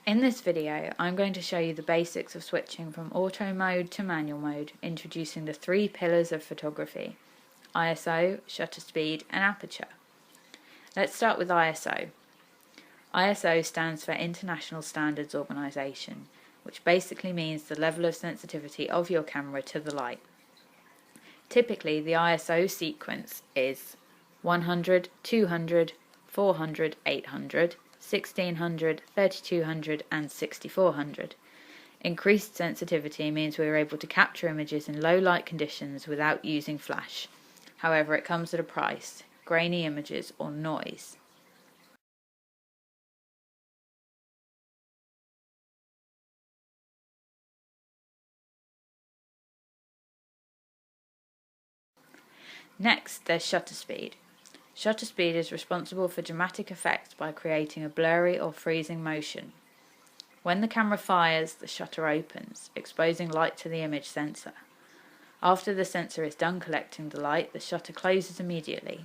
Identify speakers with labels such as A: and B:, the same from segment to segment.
A: In this video, I'm going to show you the basics of switching from auto mode to manual mode, introducing the three pillars of photography: ISO, shutter speed, and aperture. Let's start with ISO. ISO stands for International Standards Organization, which basically means the level of sensitivity of your camera to the light. Typically, the ISO sequence is 100, 200, 400, 800, 1600, 3200 and 6400. Increased sensitivity means we are able to capture images in low light conditions without using flash. However, it comes at a price: grainy images or noise. Next, there's shutter speed. Shutter speed is responsible for dramatic effects by creating a blurry or freezing motion. When the camera fires, the shutter opens, exposing light to the image sensor. After the sensor is done collecting the light, the shutter closes immediately.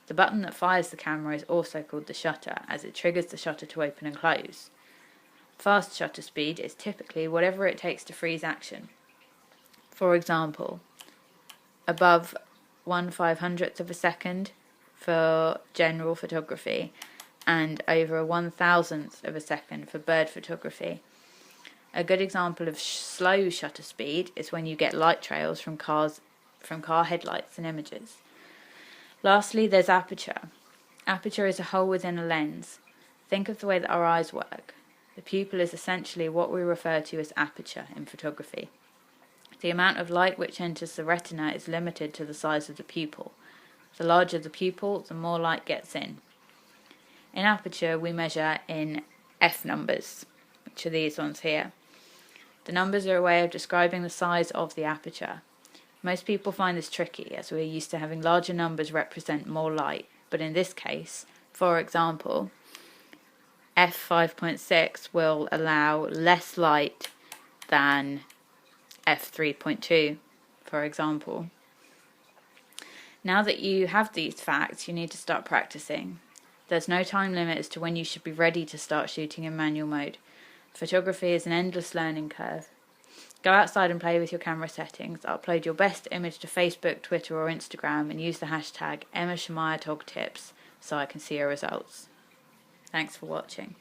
A: The button that fires the camera is also called the shutter, as it triggers the shutter to open and close. Fast shutter speed is typically whatever it takes to freeze action. For example, above 1/500th of a second for general photography and over a 1,000th of a second for bird photography. A good example of slow shutter speed is when you get light trails from car headlights in images. Lastly, there's aperture. Aperture is a hole within a lens. Think of the way that our eyes work. The pupil is essentially what we refer to as aperture in photography. The amount of light which enters the retina is limited to the size of the pupil. The larger the pupil, the more light gets in. In aperture, we measure in f numbers, which are these ones here. The numbers are a way of describing the size of the aperture. Most people find this tricky, as we're used to having larger numbers represent more light, but in this case, for example, f5.6 will allow less light than f3.2, for example. Now that you have these facts, you need to start practicing. There's no time limit as to when you should be ready to start shooting in manual mode. Photography is an endless learning curve. Go outside and play with your camera settings, upload your best image to Facebook, Twitter or Instagram, and use the hashtag EmmaShamayaTogTips so I can see your results. Thanks for watching.